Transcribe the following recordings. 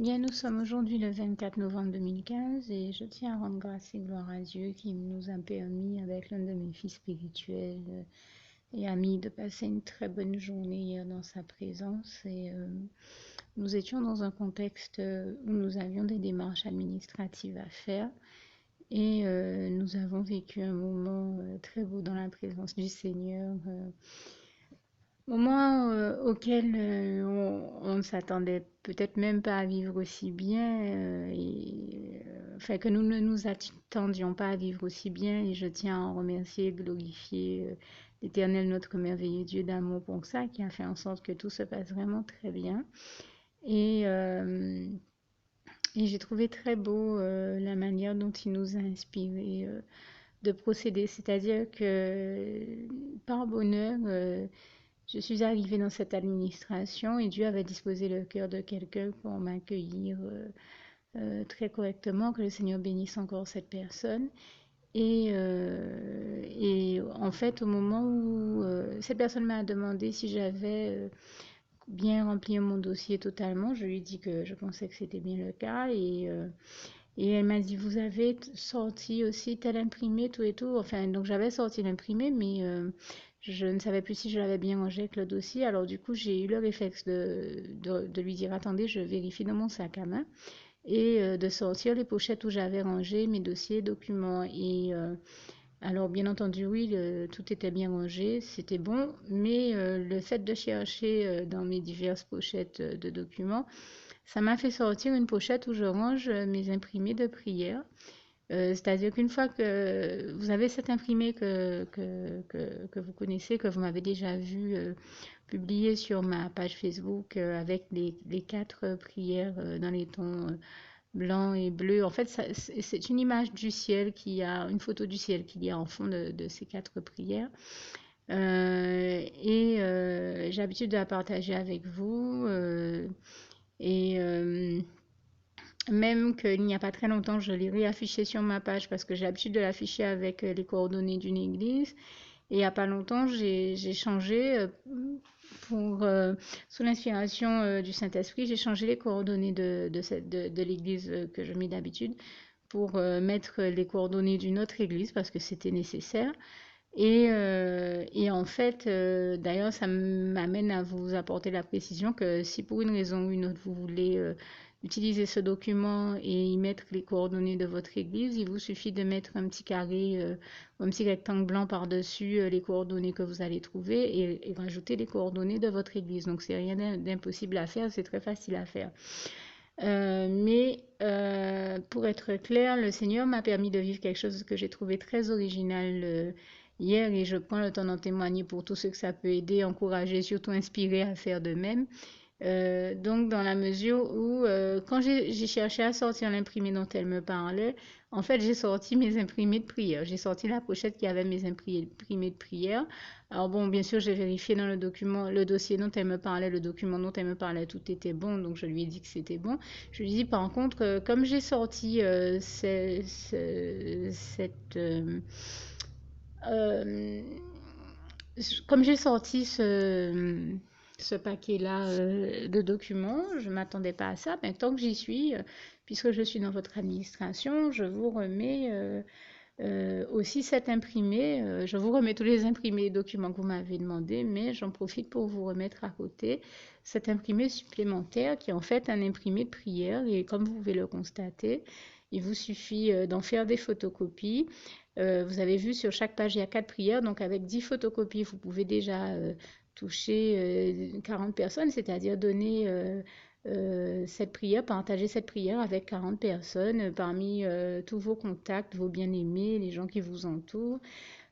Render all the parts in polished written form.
Bien, nous sommes aujourd'hui le 24 novembre 2015 et je tiens à rendre grâce et gloire à Dieu qui nous a permis, avec l'un de mes fils spirituels et amis, de passer une très bonne journée hier dans sa présence. Nous étions dans un contexte où nous avions des démarches administratives à faire et nous avons vécu un moment très beau dans la présence du Seigneur. Moment auquel on ne s'attendait peut-être même pas à vivre aussi bien, enfin que nous ne nous attendions pas à vivre aussi bien, et je tiens à en remercier et glorifier l'Éternel, notre merveilleux Dieu d'amour pour ça, qui a fait en sorte que tout se passe vraiment très bien. Et, euh, et j'ai trouvé très beau la manière dont il nous a inspiré de procéder, c'est-à-dire que par bonheur, je suis arrivée dans cette administration et Dieu avait disposé le cœur de quelqu'un pour m'accueillir très correctement. Que le Seigneur bénisse encore cette personne. Et en fait, au moment où cette personne m'a demandé si j'avais bien rempli mon dossier totalement, je lui ai dit que je pensais que c'était bien le cas. Et elle m'a dit, vous avez sorti aussi tel imprimé, tout et tout. Enfin, donc j'avais sorti l'imprimé, mais je ne savais plus si je l'avais bien rangé avec le dossier. Alors du coup, j'ai eu le réflexe de lui dire, attendez, je vérifie dans mon sac à main. Et de sortir les pochettes où j'avais rangé mes dossiers, documents. Alors bien entendu, oui, tout était bien rangé, c'était bon. Mais le fait de chercher dans mes diverses pochettes de documents, ça m'a fait sortir une pochette où je range mes imprimés de prière. C'est-à-dire qu'une fois que vous avez cet imprimé que vous connaissez, que vous m'avez déjà vu publier sur ma page Facebook avec les quatre prières dans les tons blanc et bleu, en fait, c'est une image du ciel qui a, une photo du ciel qu'il y a en fond de ces quatre prières. J'ai l'habitude de la partager avec vous. Et Même qu'il n'y a pas très longtemps, je l'ai réaffiché sur ma page parce que j'ai l'habitude de l'afficher avec les coordonnées d'une église. Et il n'y a pas longtemps, j'ai changé sous l'inspiration du Saint-Esprit, j'ai changé les coordonnées de l'église que je mets d'habitude pour mettre les coordonnées d'une autre église parce que c'était nécessaire. Et en fait, d'ailleurs, ça m'amène à vous apporter la précision que si pour une raison ou une autre, vous voulez utiliser ce document et y mettre les coordonnées de votre église, il vous suffit de mettre un petit carré ou un petit rectangle blanc par-dessus les coordonnées que vous allez trouver et rajouter les coordonnées de votre église. Donc, c'est rien d'impossible à faire, c'est très facile à faire. Pour être clair, le Seigneur m'a permis de vivre quelque chose que j'ai trouvé très original hier et je prends le temps d'en témoigner pour tous ceux que ça peut aider, encourager, surtout inspirer à faire de même. Donc, dans la mesure où, quand j'ai cherché à sortir l'imprimé dont elle me parlait, en fait, j'ai sorti mes imprimés de prière. J'ai sorti la pochette qui avait mes imprimés de prière. Alors bon, bien sûr, j'ai vérifié dans le document, le dossier dont elle me parlait, le document dont elle me parlait, tout était bon, donc je lui ai dit que c'était bon. Je lui ai dit, par contre, comme j'ai sorti euh, comme j'ai sorti ce paquet-là de documents, je ne m'attendais pas à ça. Mais tant que j'y suis, puisque je suis dans votre administration, je vous remets aussi cet imprimé. Je vous remets tous les imprimés et documents que vous m'avez demandé, mais j'en profite pour vous remettre à côté cet imprimé supplémentaire qui est en fait un imprimé de prière. Et comme vous pouvez le constater, il vous suffit d'en faire des photocopies. Vous avez vu sur chaque page, il y a 4 prières. Donc avec 10 photocopies, vous pouvez déjà toucher 40 personnes, c'est-à-dire donner cette prière, partager cette prière avec 40 personnes parmi tous vos contacts, vos bien-aimés, les gens qui vous entourent.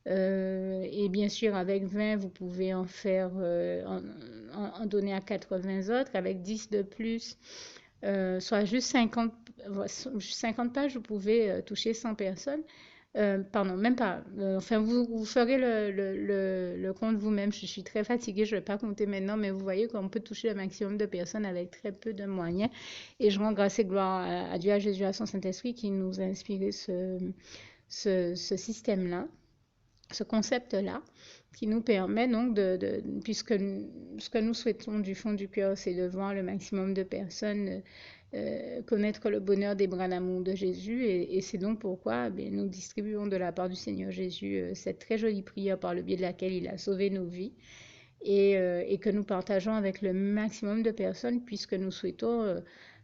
Et bien sûr, avec 20, vous pouvez en faire, en donner à 80 autres. Avec 10 de plus, soit juste 50 pages, vous pouvez toucher 100 personnes. Pardon, même pas. Enfin, vous ferez le compte vous-même. Je suis très fatiguée, je ne vais pas compter maintenant, mais vous voyez qu'on peut toucher le maximum de personnes avec très peu de moyens. Et je rends grâce et gloire à Dieu, à Jésus, à son Saint-Esprit qui nous a inspiré ce système-là, ce concept-là. qui nous permet donc puisque ce que nous souhaitons du fond du cœur, c'est de voir le maximum de personnes connaître le bonheur des bras d'amour de Jésus. Et c'est donc pourquoi nous distribuons de la part du Seigneur Jésus cette très jolie prière par le biais de laquelle il a sauvé nos vies et que nous partageons avec le maximum de personnes puisque nous souhaitons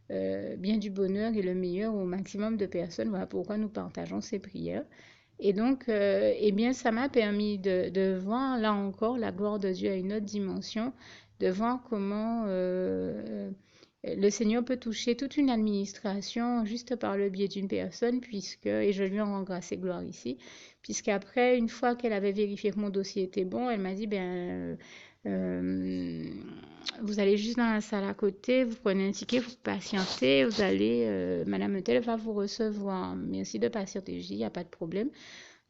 bien du bonheur et le meilleur au maximum de personnes. Voilà pourquoi nous partageons ces prières. Et donc, eh bien, ça m'a permis de voir, là encore, la gloire de Dieu à une autre dimension, de voir comment le Seigneur peut toucher toute une administration juste par le biais d'une personne, et je lui en rends grâce et gloire ici, puisqu'après, une fois qu'elle avait vérifié que mon dossier était bon, elle m'a dit, euh, vous allez juste dans la salle à côté, vous prenez un ticket, vous patientez, vous allez, Madame Eutel va vous recevoir. Merci de patienter. Je dis, il n'y a pas de problème.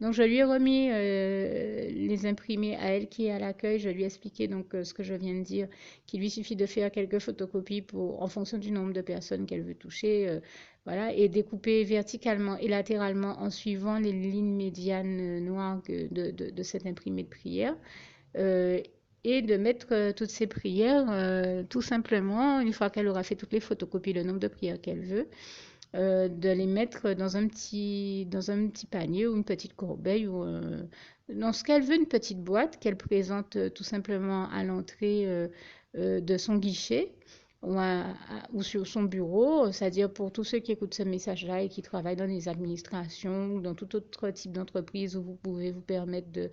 Donc, je lui ai remis les imprimés à elle qui est à l'accueil. Je lui ai expliqué donc ce que je viens de dire, qu'il lui suffit de faire quelques photocopies en fonction du nombre de personnes qu'elle veut toucher, voilà, et découper verticalement et latéralement en suivant les lignes médianes noires de cet imprimé de prière. Euh, et de mettre toutes ces prières, tout simplement, une fois qu'elle aura fait toutes les photocopies, le nombre de prières qu'elle veut, de les mettre dans un petit panier ou une petite corbeille ou dans ce qu'elle veut, une petite boîte qu'elle présente tout simplement à l'entrée de son guichet ou sur son bureau, c'est-à-dire pour tous ceux qui écoutent ce message-là et qui travaillent dans les administrations ou dans tout autre type d'entreprise où vous pouvez vous permettre de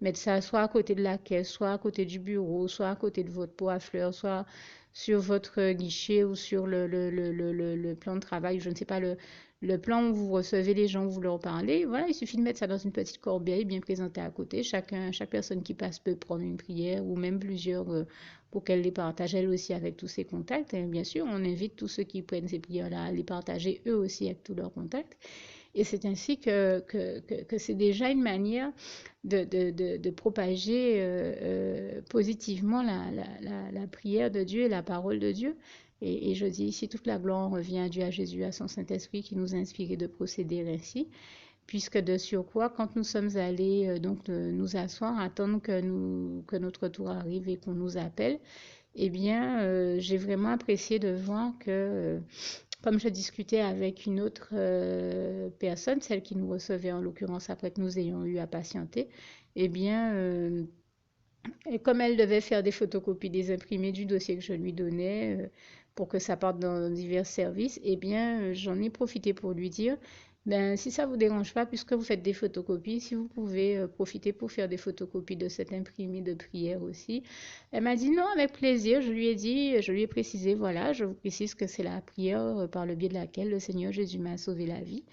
mettre ça soit à côté de la caisse, soit à côté du bureau, soit à côté de votre pot à fleurs, soit sur votre guichet ou sur le plan de travail, je ne sais pas, le plan où vous recevez les gens, où vous leur parlez. Voilà, il suffit de mettre ça dans une petite corbeille bien présentée à côté. Chaque personne qui passe peut prendre une prière ou même plusieurs pour qu'elle les partage elle aussi avec tous ses contacts. Et bien sûr, on invite tous ceux qui prennent ces prières-là à les partager eux aussi avec tous leurs contacts. Et c'est ainsi que c'est déjà une manière de propager positivement la prière de Dieu et la parole de Dieu. Et je dis ici, toute la gloire revient à Dieu, à Jésus, à son Saint-Esprit qui nous a inspiré de procéder ainsi. Puisque de surcroît, quand nous sommes allés nous asseoir, attendre que notre tour arrive et qu'on nous appelle, eh bien, j'ai vraiment apprécié de voir que comme je discutais avec une autre personne, celle qui nous recevait en l'occurrence après que nous ayons eu à patienter, eh bien, et comme elle devait faire des photocopies des imprimés du dossier que je lui donnais pour que ça parte dans divers services, eh bien, j'en ai profité pour lui dire, ben, si ça vous dérange pas, puisque vous faites des photocopies, si vous pouvez profiter pour faire des photocopies de cet imprimé de prière aussi. Elle m'a dit non, avec plaisir. Je lui ai dit, je lui ai précisé, voilà, je vous précise que c'est la prière par le biais de laquelle le Seigneur Jésus m'a sauvé la vie.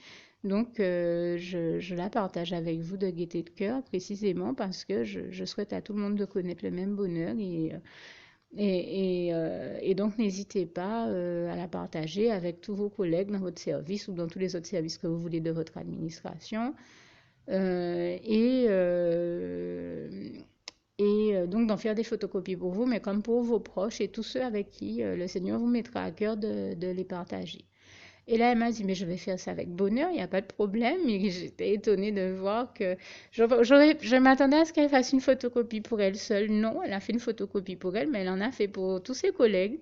Donc, je la partage avec vous de gaieté de cœur, précisément parce que je souhaite à tout le monde de connaître le même bonheur et donc n'hésitez pas à la partager avec tous vos collègues dans votre service ou dans tous les autres services que vous voulez de votre administration. Euh, et euh, donc d'en faire des photocopies pour vous, mais comme pour vos proches et tous ceux avec qui le Seigneur vous mettra à cœur de les partager. Et là, elle m'a dit, mais je vais faire ça avec bonheur, il n'y a pas de problème. Et j'étais étonnée de voir que je m'attendais à ce qu'elle fasse une photocopie pour elle seule. Non, elle a fait une photocopie pour elle, mais elle en a fait pour tous ses collègues.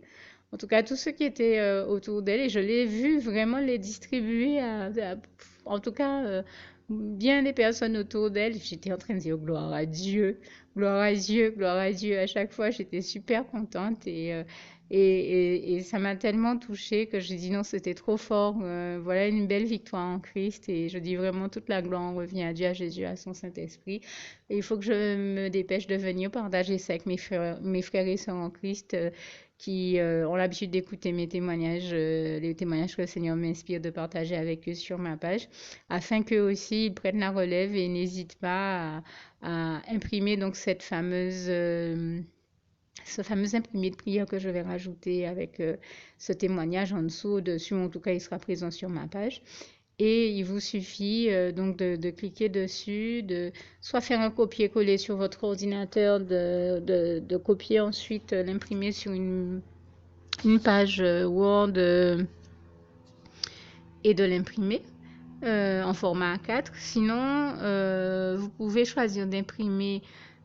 En tout cas, tous ceux qui étaient autour d'elle. Et je l'ai vu vraiment les distribuer en tout cas, bien des personnes autour d'elle. J'étais en train de dire gloire à Dieu, gloire à Dieu, gloire à Dieu. À chaque fois, j'étais super contente et ça m'a tellement touchée que je dis non, c'était trop fort. Voilà une belle victoire en Christ. Et je dis vraiment toute la gloire revient à Dieu, à Jésus, à son Saint-Esprit. Et il faut que je me dépêche de venir partager ça avec mes frères et sœurs en Christ qui ont l'habitude d'écouter mes témoignages, les témoignages que le Seigneur m'inspire de partager avec eux sur ma page, afin qu'eux aussi ils prennent la relève et n'hésitent pas à imprimer donc ce fameux imprimé de prière que je vais rajouter avec ce témoignage en dessous, au-dessus, en tout cas il sera présent sur ma page. Et il vous suffit donc de cliquer dessus, de soit faire un copier-coller sur votre ordinateur, de copier ensuite l'imprimer sur une page Word et de l'imprimer en format A4. Sinon, vous pouvez choisir d'imprimer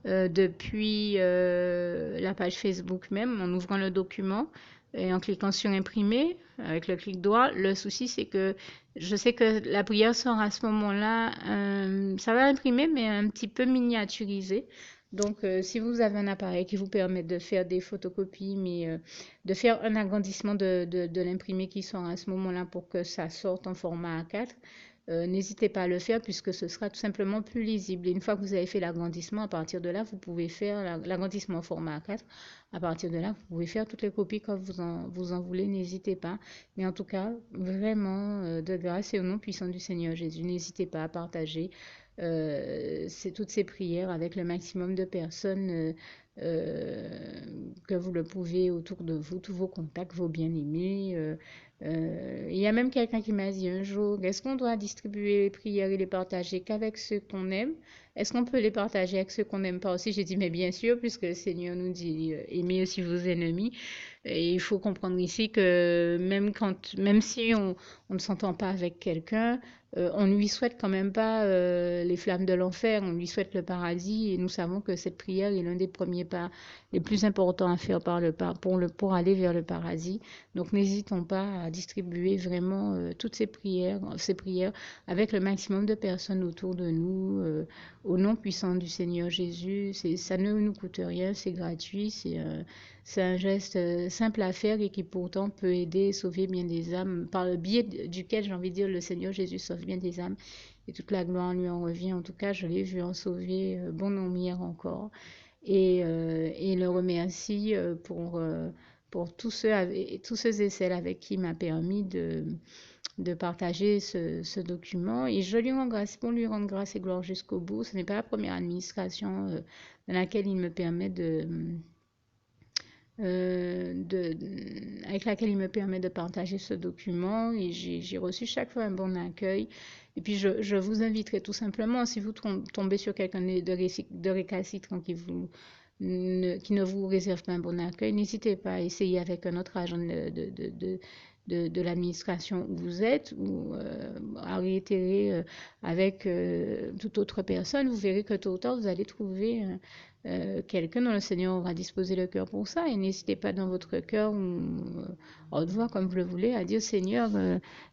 depuis la page Facebook même, en ouvrant le document et en cliquant sur imprimer avec le clic droit. Le souci, c'est que je sais que la prière sera à ce moment-là, ça va imprimer, mais un petit peu miniaturisé. Donc, si vous avez un appareil qui vous permet de faire des photocopies, mais de faire un agrandissement de l'imprimé qui sera à ce moment-là pour que ça sorte en format A4, n'hésitez pas à le faire puisque ce sera tout simplement plus lisible. Et une fois que vous avez fait l'agrandissement, à partir de là, vous pouvez faire l'agrandissement au format A4. À partir de là, vous pouvez faire toutes les copies comme vous en voulez, n'hésitez pas. Mais en tout cas, vraiment, de grâce et au nom puissant du Seigneur Jésus, n'hésitez pas à partager toutes ces prières avec le maximum de personnes que vous le pouvez autour de vous, tous vos contacts, vos bien-aimés. Il y a même quelqu'un qui m'a dit un jour, est-ce qu'on doit distribuer les prières et les partager qu'avec ceux qu'on aime? Est-ce qu'on peut les partager avec ceux qu'on n'aime pas aussi? J'ai dit, mais bien sûr, puisque le Seigneur nous dit, aimez aussi vos ennemis. Et il faut comprendre ici que même si on ne s'entend pas avec quelqu'un, on ne lui souhaite quand même pas les flammes de l'enfer, on lui souhaite le paradis. Et nous savons que cette prière est l'un des premiers pas les plus importants à faire pour aller vers le paradis. Donc n'hésitons pas à distribuer vraiment toutes ces prières avec le maximum de personnes autour de nous, au nom puissant du Seigneur Jésus. Ça ne nous coûte rien, c'est gratuit, c'est un geste simple à faire et qui pourtant peut aider et sauver bien des âmes, par le biais duquel, j'ai envie de dire, le Seigneur Jésus sauve bien des âmes. Et toute la gloire lui en revient. En tout cas, je l'ai vu en sauver bon nombre hier encore. Et le remercie pour tous ceux et celles avec qui il m'a permis de partager ce document. Et je lui rends grâce, pour lui rendre grâce et gloire jusqu'au bout. Ce n'est pas la première administration dans laquelle il me permet avec laquelle il me permet de partager ce document et j'ai reçu chaque fois un bon accueil. Et puis je vous inviterai tout simplement, si vous tombez sur quelqu'un de récalcitrant qui ne vous réserve pas un bon accueil, n'hésitez pas à essayer avec un autre agent de l'administration où vous êtes ou à réitérer avec toute autre personne. Vous verrez que tôt ou tard, vous allez trouver quelqu'un dont le Seigneur aura disposé le cœur pour ça. Et n'hésitez pas dans votre cœur ou haute voix, comme vous le voulez, à dire Seigneur,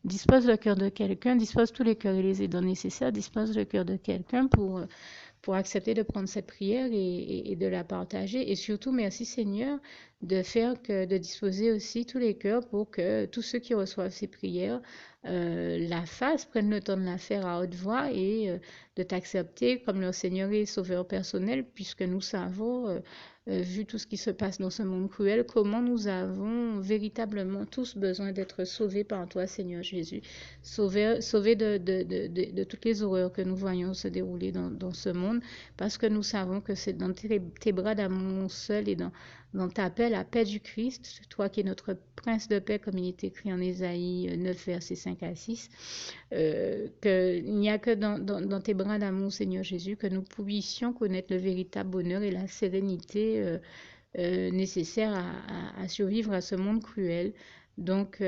dispose le cœur de quelqu'un, dispose tous les cœurs et les aidants nécessaires, dispose le cœur de quelqu'un pour accepter de prendre cette prière et de la partager. Et surtout, merci Seigneur de disposer aussi tous les cœurs pour que tous ceux qui reçoivent ces prières la fassent, prennent le temps de la faire à haute voix et de t'accepter comme leur Seigneur et Sauveur personnel, puisque nous savons, vu tout ce qui se passe dans ce monde cruel, comment nous avons véritablement tous besoin d'être sauvés par toi, Seigneur Jésus, sauvés de toutes les horreurs que nous voyons se dérouler dans ce monde, parce que nous savons que c'est dans tes bras d'amour seul et dans ta paix, la paix du Christ, toi qui es notre prince de paix, comme il est écrit en Ésaïe 9, versets 5 à 6, qu'il n'y a que dans tes bras d'amour, Seigneur Jésus, que nous puissions connaître le véritable bonheur et la sérénité nécessaire à survivre à ce monde cruel. Donc,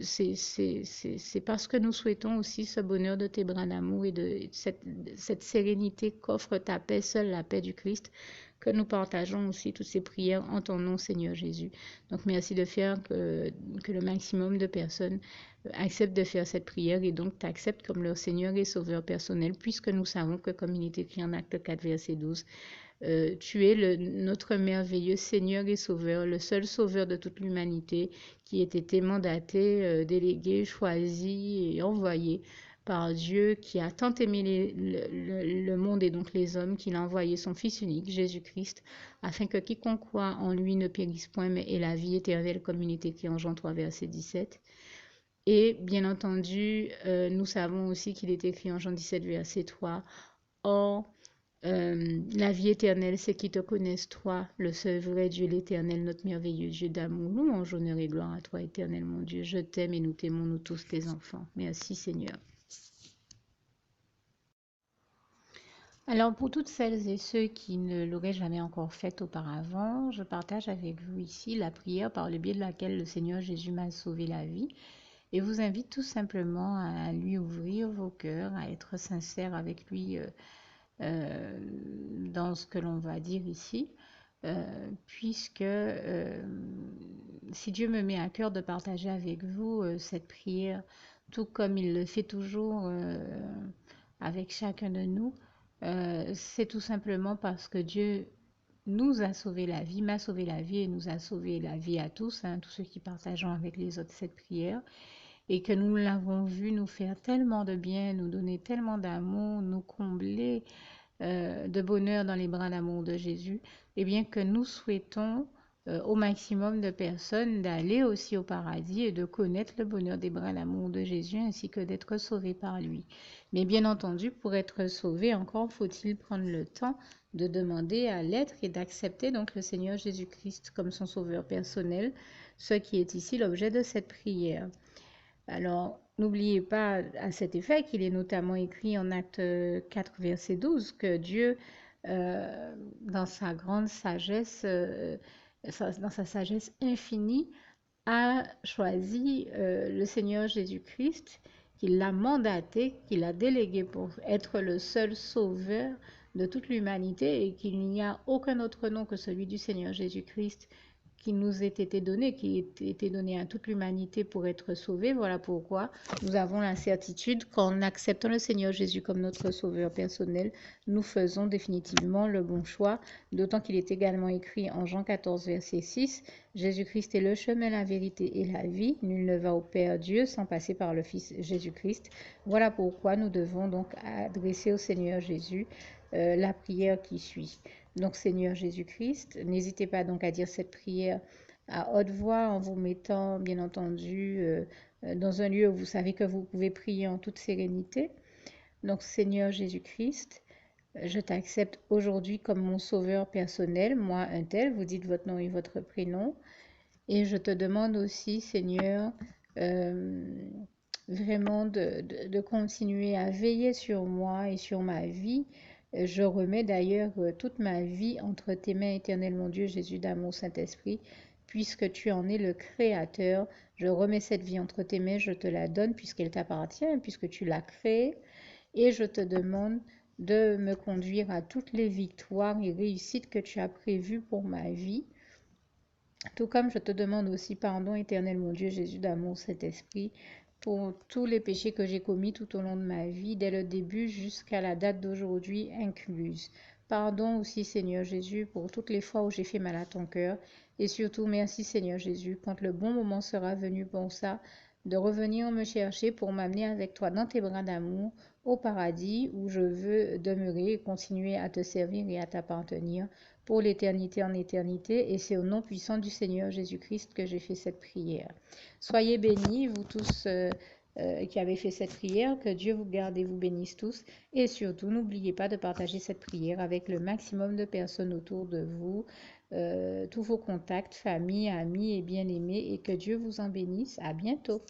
c'est parce que nous souhaitons aussi ce bonheur de tes bras d'amour et de cette sérénité qu'offre ta paix, seule la paix du Christ, que nous partageons aussi toutes ces prières en ton nom, Seigneur Jésus. Donc, merci de faire que le maximum de personnes acceptent de faire cette prière et donc t'acceptent comme leur Seigneur et Sauveur personnel, puisque nous savons que, comme il est écrit en Acte 4, verset 12, tu es notre merveilleux Seigneur et Sauveur, le seul Sauveur de toute l'humanité qui ait été mandaté, délégué, choisi et envoyé par Dieu qui a tant aimé le monde et donc les hommes qu'il a envoyé son Fils unique, Jésus-Christ, afin que quiconque croit en lui ne périsse point mais ait la vie éternelle, comme il est écrit en Jean 3, verset 17. Et bien entendu, nous savons aussi qu'il est écrit en Jean 17, verset 3, Or, la vie éternelle, c'est qu'ils te connaissent, toi, le seul vrai Dieu, l'éternel, notre merveilleux Dieu d'amour. Louange, honneur et gloire à toi, éternel, mon Dieu. Je t'aime et nous t'aimons, nous tous, tes enfants. Merci, Seigneur. Alors, pour toutes celles et ceux qui ne l'auraient jamais encore fait auparavant, je partage avec vous ici la prière par le biais de laquelle le Seigneur Jésus m'a sauvé la vie et vous invite tout simplement à lui ouvrir vos cœurs, à être sincère avec lui euh, dans ce que l'on va dire ici, puisque si Dieu me met à cœur de partager avec vous cette prière, tout comme il le fait toujours avec chacun de nous, c'est tout simplement parce que Dieu nous a sauvé la vie, m'a sauvé la vie et nous a sauvé la vie à tous, hein, tous ceux qui partageons avec les autres cette prière, et que nous l'avons vu nous faire tellement de bien, nous donner tellement d'amour, nous combler de bonheur dans les bras d'amour de Jésus, et bien que nous souhaitons au maximum de personnes d'aller aussi au paradis et de connaître le bonheur des bras d'amour de Jésus ainsi que d'être sauvés par lui. Mais bien entendu, pour être sauvé, encore faut-il prendre le temps de demander à l'être et d'accepter donc le Seigneur Jésus-Christ comme son sauveur personnel, ce qui est ici l'objet de cette prière. Alors, n'oubliez pas à cet effet qu'il est notamment écrit en Acte 4, verset 12, que Dieu, dans sa grande sagesse, dans sa sagesse infinie, a choisi le Seigneur Jésus-Christ, qu'il l'a mandaté, qu'il l'a délégué pour être le seul sauveur de toute l'humanité et qu'il n'y a aucun autre nom que celui du Seigneur Jésus-Christ qui nous ait été donné, qui ait été donné à toute l'humanité pour être sauvé. Voilà pourquoi nous avons la certitude qu'en acceptant le Seigneur Jésus comme notre sauveur personnel, nous faisons définitivement le bon choix, d'autant qu'il est également écrit en Jean 14, verset 6, Jésus-Christ est le chemin, la vérité et la vie. Nul ne va au Père Dieu sans passer par le Fils Jésus-Christ. Voilà pourquoi nous devons donc adresser au Seigneur Jésus la prière qui suit. Donc Seigneur Jésus-Christ, n'hésitez pas donc à dire cette prière à haute voix en vous mettant bien entendu dans un lieu où vous savez que vous pouvez prier en toute sérénité. Donc Seigneur Jésus-Christ, je t'accepte aujourd'hui comme mon sauveur personnel, moi un tel, vous dites votre nom et votre prénom. Et je te demande aussi, Seigneur, euh, vraiment de continuer à veiller sur moi et sur ma vie. Je remets d'ailleurs toute ma vie entre tes mains, éternel mon Dieu, Jésus d'amour, Saint-Esprit, puisque tu en es le Créateur. Je remets cette vie entre tes mains, je te la donne puisqu'elle t'appartient, puisque tu l'as créée. Et je te demande de me conduire à toutes les victoires et réussites que tu as prévues pour ma vie. Tout comme je te demande aussi pardon, éternel mon Dieu, Jésus d'amour, Saint-Esprit, pour tous les péchés que j'ai commis tout au long de ma vie, dès le début jusqu'à la date d'aujourd'hui incluse. Pardon aussi, Seigneur Jésus, pour toutes les fois où j'ai fait mal à ton cœur. Et surtout, merci, Seigneur Jésus, quand le bon moment sera venu pour ça, de revenir me chercher pour m'amener avec toi dans tes bras d'amour au paradis où je veux demeurer et continuer à te servir et à t'appartenir pour l'éternité en éternité, et c'est au nom puissant du Seigneur Jésus-Christ que j'ai fait cette prière. Soyez bénis, vous tous qui avez fait cette prière, que Dieu vous garde et vous bénisse tous, et surtout n'oubliez pas de partager cette prière avec le maximum de personnes autour de vous, tous vos contacts, famille, amis et bien-aimés, et que Dieu vous en bénisse. À bientôt.